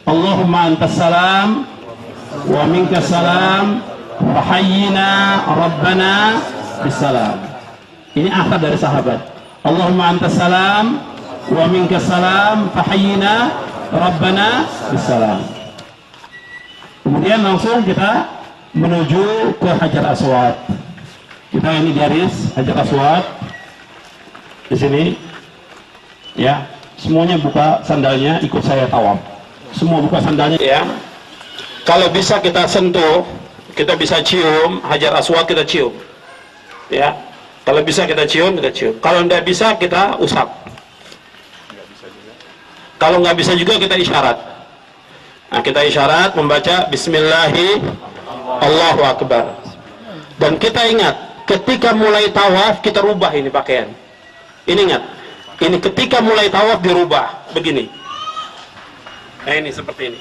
Allahumma antas salam wa minkas salam fahayyina rabbana bisalam. Ini akad dari sahabat. Allahumma antas salam wa minkas salam fahayyina rabbana bisalam. Kemudian langsung kita menuju ke Hajar Aswad. Kita ini garis Hajar Aswad di sini, ya. Semuanya buka sandalnya, ikut saya tawaf. Semua buka sandalnya, ya. Kalau bisa kita sentuh, kita bisa cium Hajar Aswad, kita cium, ya. Kalau bisa kita cium, kita cium. Kalau tidak bisa kita usap. Kalau nggak bisa juga kita isyarat. Nah, kita isyarat membaca Bismillahi Allahu Akbar. Dan kita ingat, ketika mulai tawaf kita rubah ini pakaian. Ini ingat, ini ketika mulai tawaf dirubah begini. Nah, ini seperti ini.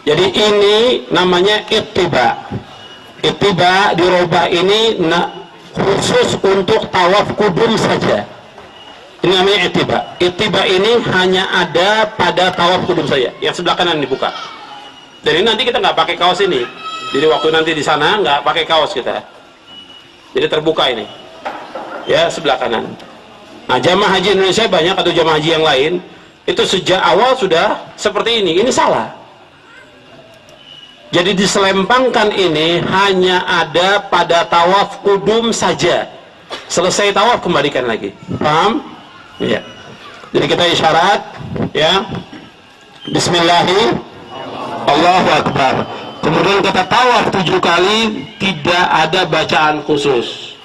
Jadi ini namanya ittiba. Ittiba dirubah ini khusus untuk tawaf kudum saja. Ini namanya ittiba. Ittiba ini hanya ada pada tawaf kudum saja. Yang sebelah kanan dibuka. Jadi nanti kita nggak pakai kaos ini. Jadi waktu nanti di sana nggak pakai kaos kita. Jadi terbuka ini. Ya, sebelah kanan. Nah, jamaah haji Indonesia banyak atau jamaah haji yang lain itu sejak awal sudah seperti ini. Ini salah. Jadi diselempangkan ini hanya ada pada tawaf kudum saja. Selesai tawaf kembalikan lagi. Paham? Ya. Jadi kita isyarat, ya. Bismillahirrahmanirrahim. Allahu Akbar. Kemudian kita tawaf 7 kali, tidak ada bacaan khusus.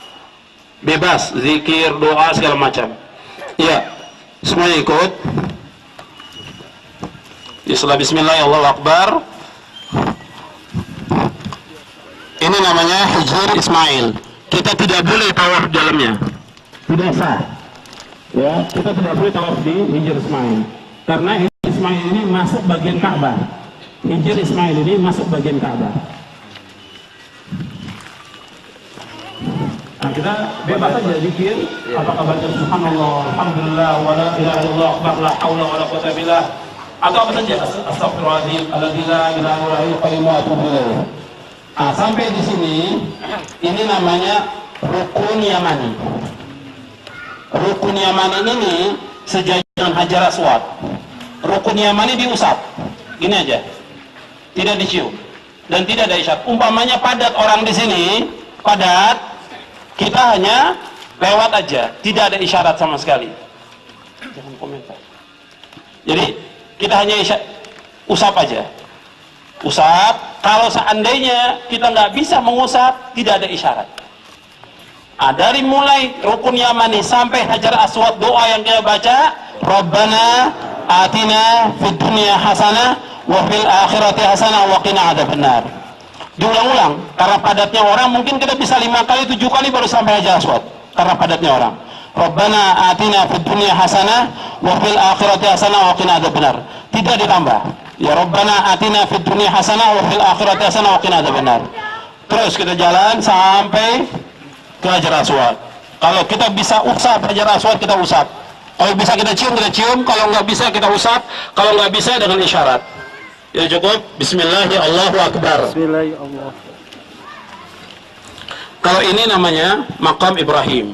Bebas, zikir, doa, segala macam. Ya, semuanya ikut. Setelah Bismillah, Allahu Akbar. Ini namanya Hijr Ismail. Kita tidak boleh tawaf dalamnya. Tidak sah. Ya, kita tidak boleh tawaf di Hijr Ismail. Karena Hijr Ismail ini masuk bagian Ka'bah. Hijr Ismail ini masuk bagian Ka'bah. Nah, kita bebas saja zikir, apakah baca subhanallah, alhamdulillah, wala ilaha illallah, akbar, la haula wala quwwata billah, atau apa saja, astagfirullahaladzim, alladzi la ilaha illa huwal qayyum wa atubu ilaih. Nah, sampai di sini, ini namanya rukun Yamani. Rukun Yamani ini sejajar Hajar Aswad. Rukun Yamani diusap, gini aja, tidak dicium dan tidak ada isyarat. Umpamanya padat orang di sini, padat. Kita hanya lewat aja, tidak ada isyarat sama sekali. Jangan komentar. Jadi kita hanya usap aja, usap. Kalau seandainya kita nggak bisa mengusap, tidak ada isyarat. Nah, dari mulai rukun Yamani sampai Hajar Aswad, doa yang kita baca, Rabbana atina fid dunya hasanah wa fil akhirati hasanah wa qina adzabannar. Diulang-ulang, karena padatnya orang mungkin kita bisa 5 kali, 7 kali baru sampai Hajar Aswad, karena padatnya orang. Rabbana atina fid dunya hasanah wa fil akhirati hasanah wa qina adzabannar. Tidak ditambah. Ya Rabbana atina fid dunya hasanah wa fil akhirati hasanah wa qina adzabannar. Terus kita jalan sampai ke Hajar Aswad. Kalau kita bisa usap Hajar Aswad, kita usap. Kalau bisa kita cium, kita cium. Kalau nggak bisa kita usap. Kalau nggak bisa dengan isyarat. Ya cukup. Bismillahirrahmanirrahim. Allahu Akbar. Bismillahirrahmanirrahim. Kalau ini namanya Maqam Ibrahim.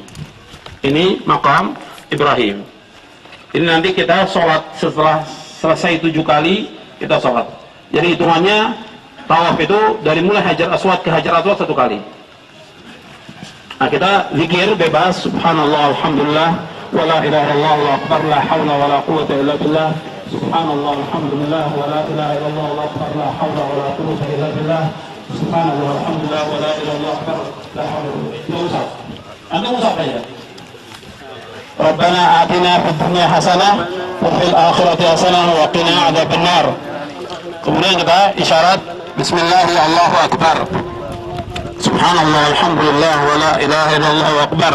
Ini Maqam Ibrahim. Ini nanti kita sholat setelah selesai 7 kali kita sholat. Jadi hitungannya tawaf itu dari mulai Hajar Aswad ke Hajar Aswad 1 kali. Nah, kita zikir bebas. Subhanallah, alhamdulillah, wa la ilaha illallah, wa akbar, la hawla wa la quwwata illa billah. Subhanallah, alhamdulillah, wa la ilaha illallah, wa akbar, la hawla wa la quwwata illa billah. Subhanallah, alhamdulillah, wa la ilaha illallah, akbar, la hawla wa la quwwata illa billah. Usap. Anda usap aja. Rabbana atina fid dunya hasanah wa fil akhirati hasanah wa qina adzabannar. Kemudian kita isyarat Bismillahirrahmanirrahim, Allahu Akbar. Subhanallah, alhamdulillah, wa la ilaha illallah, wa akbar,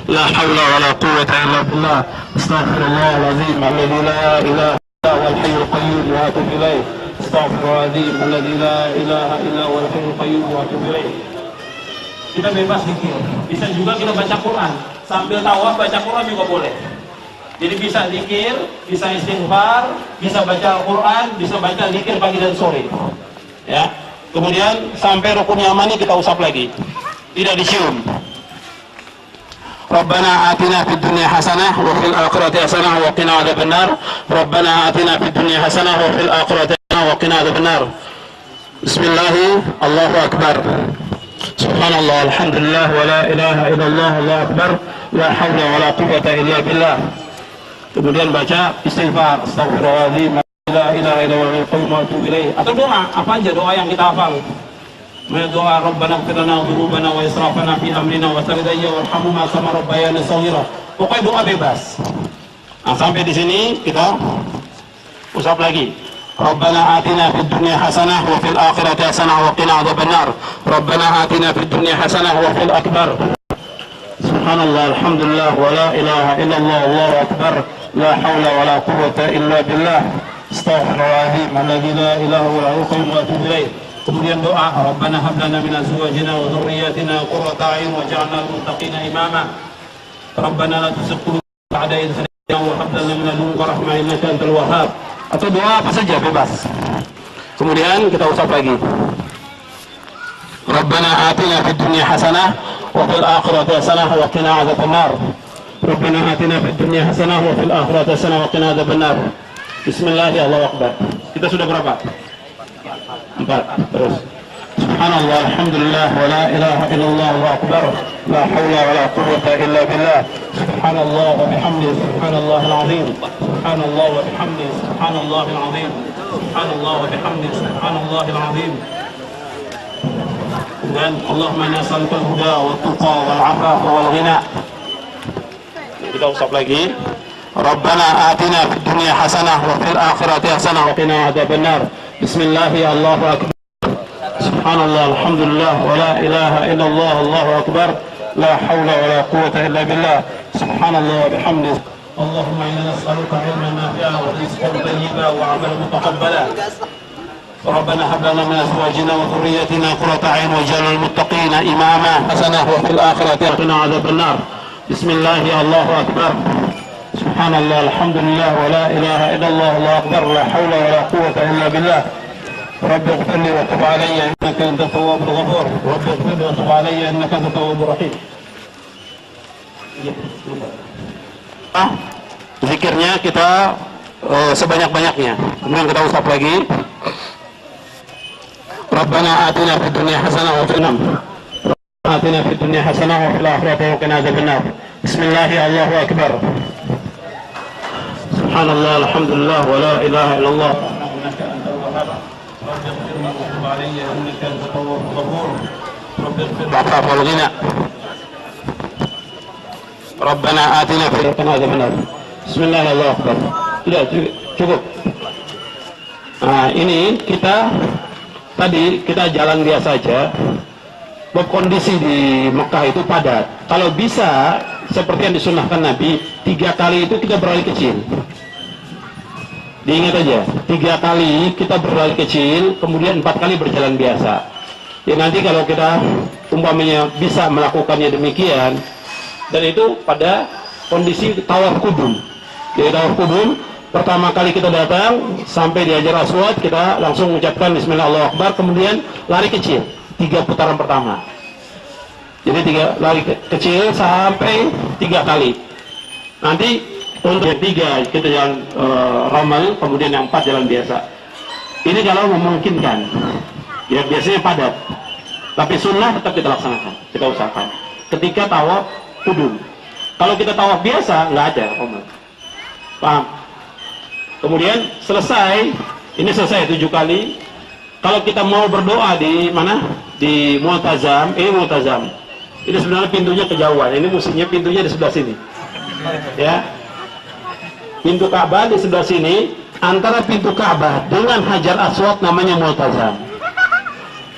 la hawla wa la quwwata illa billah. Astaghfirullahaladzim alladzi la ilaha illa huwal hayyul qayyum wa atubu ilaih. Astaghfirullahaladzim alladzi la ilaha illa huwal hayyul qayyum wa atubu ilaih. Kita bebas zikir. Bisa juga kita baca Quran. Sambil tawaf baca Quran juga boleh. Jadi bisa zikir, bisa istighfar, bisa baca Al-Quran, bisa baca zikir pagi dan sore. Ya. Kemudian sampai rukun yamani kita usap lagi, tidak dicium. Rabbana atina fid dunya hasanah wa fil akhirati hasanah wa qina adzabannar. Rabbana atina fid dunya hasanah wa fil akhirati hasanah wa qina adzabannar. Bismillah, Allahu akbar. Subhanallah, alhamdulillah, wa la ilaha illallah, Allahu akbar, la haula wa la quwwata illa billah. Kemudian baca istighfar, astaghfirullahaladzim, la ilaha illallah, wa atubu ilaih. Atau doa, apa aja doa yang kita hafal. Doa Rabbana ighfir lana dzunubana wa israfana fi amrina wa taqabbal warhamna kama rabbayana shaghira. Pokoknya doa bebas. Nah, sampai di sini kita usap lagi. Rabbana atina fid dunya hasanah wa fil akhirati hasanah wa qina adzabannar. Rabbana atina fid dunya hasanah wa fil akbar. Subhanallah, alhamdulillah, wa la ilaha illallah, Allahu akbar, la haula wa la quwwata illa billah. Astaghfirullahaladzim, alladzi la ilaha illa huwa al-qayyum wa atubu ilaih. Kemudian doa, Rabbana hab lana min azwajina wa dhurriyyatina qurrata a'yun waj'alna lil muttaqina imama. Rabbana la tuzigh qulubana ba'da idh hadaytana wa hab lana min ladunka rahmah innaka antal wahhab. Atau doa apa saja bebas. Kemudian kita usap lagi. Rabbana atina fid dunya hasanah wa fil akhirati hasanah wa qina adzabannar. Rabbana atina fid dunya hasanah wa fil akhirati hasanah wa qina adzabannar. Bismillah, Allahu akbar. Kita sudah berapa? 4. Terus. Subhanallah, alhamdulillah, wa la ilaha illallah, Allahu akbar, la haula wa la quwwata illa billah. Subhanallah wa bihamdihi, subhanallahil azim. Subhanallah wa bihamdihi, subhanallahil azim. Subhanallah wa bihamdihi, subhanallahil azim. Dan Allahumma inna nas'aluka al-huda wa tuqa wal 'afafa wal ghina. Kita usap lagi. Rabbana atina fid dunya hasanah wa fil akhirati hasanah wa qina adzabannar. Bismillah, Allahu akbar. Subhanallah, alhamdulillah, wa la ilaha illallah, Allahu akbar, la hawla wa la quwwata illa billah. Subhanallah wa bihamdihi. Allahumma inna nas'aluka 'ilman nafi'an wa rizqan tayyiban wa 'amalan mutaqabbalan. ربنا هب لنا من ازواجنا وذريتنا قرة اعين واجعلنا للمتقين اماما حسنة وفي الاخرة قنا عذاب النار. بسم الله، الله اكبر. سبحان الله، الحمد لله، ولا اله الا الله، الله اكبر، لا حول ولا قوة الا بالله. رب اغفر لي وتب علي انك انت التواب الغفور. رب اغفر لي وتب علي انك انت التواب الرحيم. Zikirnya kita sebanyak-banyaknya. Kemudian kita usap lagi. Rabbana atina fid dunya hasanah wa fil Rabbana atina fid dunya hasanah wa fil akhirati qina adzabannar. Bismillah, Allahu akbar. Subhanallah, alhamdulillah, wa la ilaha illallah. Innaka antal wahhab. Rabbi ighfir li wa tub alayya innaka antat tawwabur ghafur. Rabbi ighfir li wal ghina. Rabbana atina fid dunya hasanah wa fil akhirati. Bismillah, Allahu akbar. Sudah cukup. Nah, ini tadi kita jalan biasa aja. Kondisi di Mekah itu padat. Kalau bisa seperti yang disunahkan Nabi, 3 kali itu kita berlari kecil. Diingat aja, 3 kali kita berlari kecil, kemudian 4 kali berjalan biasa. Ya nanti kalau kita umpamanya bisa melakukannya demikian, dan itu pada kondisi tawaf kudum. Jadi tawaf kudum, pertama kali kita datang sampai di Hajar Aswad, kita langsung mengucapkan Bismillah, Allahu Akbar, kemudian lari kecil 3 putaran pertama. Jadi 3 lari kecil sampai 3 kali. Nanti untuk yang 3 kita jalan ramal, kemudian yang 4 jalan biasa. Ini kalau memungkinkan. Ya biasanya padat. Tapi sunnah tetap kita laksanakan, kita usahakan. Ketika tawaf kudum. Kalau kita tawaf biasa nggak ada ramal. Paham? Kemudian selesai, ini selesai 7 kali. Kalau kita mau berdoa di mana? Di Mu'tazam, ini Mu'tazam. Ini sebenarnya pintunya kejauhan. Ini mestinya pintunya di sebelah sini. Ya. Pintu Ka'bah di sebelah sini. Antara pintu Ka'bah dengan Hajar Aswad namanya Mu'tazam.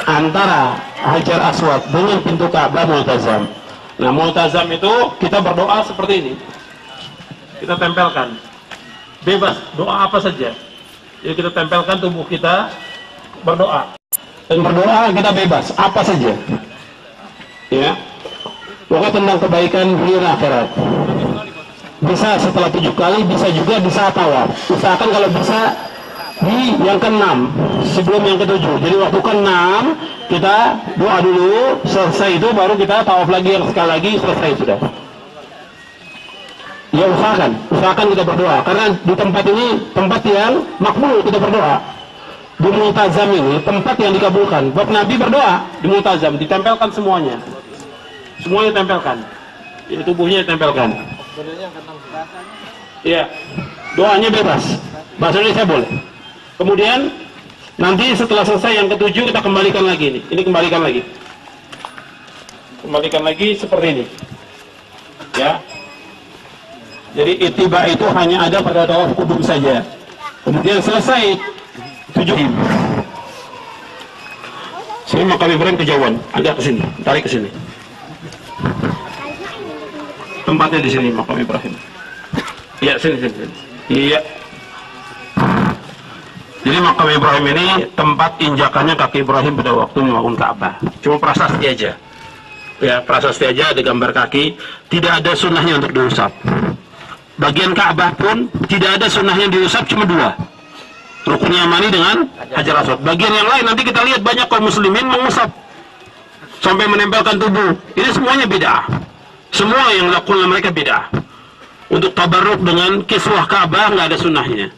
Antara Hajar Aswad dengan pintu Ka'bah Mu'tazam. Nah, Mu'tazam itu kita berdoa seperti ini. Kita tempelkan. Bebas, doa apa saja. Jadi kita tempelkan tubuh kita, berdoa. Dan berdoa kita bebas, apa saja. Ya. Pokoknya tentang kebaikan dunia akhirat. bisa setelah 7 kali, bisa juga di saat tawaf. Usahakan kalau bisa di yang ke-6 sebelum yang ke-7. Jadi waktu ke-6 kita doa dulu, selesai itu baru kita tawaf lagi, yang sekali lagi selesai sudah. Ya usahakan kita berdoa, karena di tempat ini tempat yang makbul kita berdoa. Di Multazam ini tempat yang dikabulkan. Buat Nabi berdoa di Multazam, ditempelkan semuanya ditempelkan, ya, tubuhnya ditempelkan. Iya, doanya bebas, bahasa Indonesia boleh. Kemudian nanti setelah selesai yang ke-7 kita kembalikan lagi ini kembalikan lagi seperti ini, ya. Jadi ittiba itu hanya ada pada tawaf kudum saja. Kemudian selesai 7. Sini makam Ibrahim kejauhan, agak ke sini, tarik ke sini. Tempatnya di sini makam Ibrahim. Iya, sini. Iya. Jadi makam Ibrahim ini tempat injakannya kaki Ibrahim pada waktu membangun Ka'bah. Cuma prasasti aja. Ya, prasasti aja, ada gambar kaki, tidak ada sunnahnya untuk diusap. Bagian Ka'bah pun tidak ada sunnahnya diusap, cuma 2. Rukun Yamani dengan Hajar Aswad. Bagian yang lain nanti kita lihat banyak kaum muslimin mengusap sampai menempelkan tubuh. Ini semuanya bid'ah. Semua yang dilakukan mereka bid'ah. Untuk tabarruk dengan kiswah Ka'bah nggak ada sunnahnya.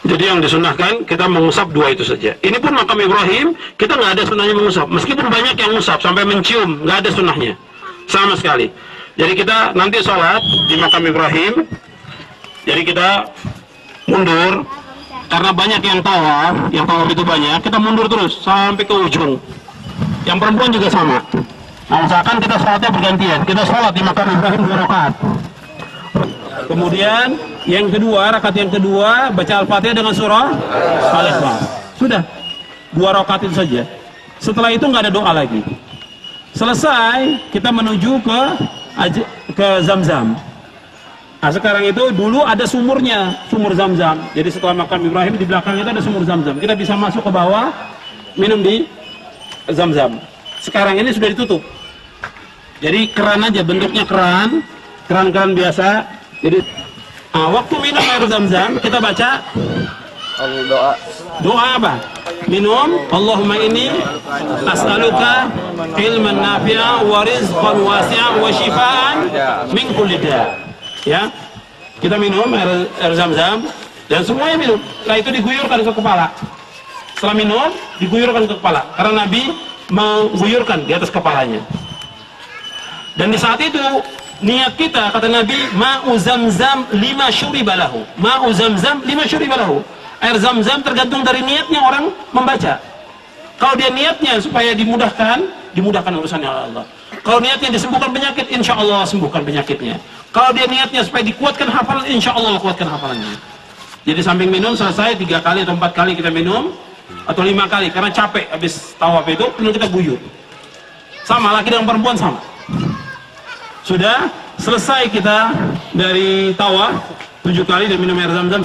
Jadi yang disunahkan kita mengusap 2 itu saja. Ini pun makam Ibrahim kita nggak ada sunnahnya mengusap. Meskipun banyak yang mengusap sampai mencium, nggak ada sunnahnya sama sekali. Jadi kita nanti sholat di makam Ibrahim. Jadi kita mundur karena banyak yang tawaf itu banyak. Kita mundur terus sampai ke ujung. Yang perempuan juga sama. Nah, misalkan kita sholatnya bergantian. Kita sholat di makam Ibrahim 2 rakaat. Kemudian yang kedua, rakaat yang kedua baca Al-Fatihah dengan surah Al-Ikhlas. Sudah 2 rakaat itu saja. Setelah itu nggak ada doa lagi. Selesai kita menuju ke Zamzam. Nah, sekarang itu dulu ada sumurnya, sumur Zamzam. Jadi setelah makam Ibrahim di belakang itu ada sumur Zamzam. Kita bisa masuk ke bawah minum di Zamzam. Sekarang ini sudah ditutup. Jadi keran aja, bentuknya keran biasa. Jadi waktu minum air Zamzam kita baca doa apa? Minum, Allahumma inni as'aluka ilman nafi'a wa rizqan wasi'an wa shifaan min kulli da'. Ya. Kita minum air Zamzam dan semuanya minum. Setelah itu diguyurkan ke kepala. Setelah minum diguyurkan ke kepala karena Nabi mengguyurkan di atas kepalanya. Dan di saat itu niat kita, kata Nabi, ma'u Zamzam lima syuribalahu. Ma'u Zamzam lima syuribalahu. Air Zamzam tergantung dari niatnya orang membaca. Kalau dia niatnya supaya dimudahkan urusannya oleh Allah. Kalau niatnya disembuhkan penyakit, insya Allah sembuhkan penyakitnya. Kalau dia niatnya supaya dikuatkan hafalan, insya Allah kuatkan hafalannya. Jadi samping minum selesai 3 kali atau 4 kali kita minum, atau 5 kali karena capek habis tawaf itu, kemudian kita guyur. Sama, laki dan perempuan sama. Sudah selesai kita dari tawaf 7 kali dan minum air Zamzam.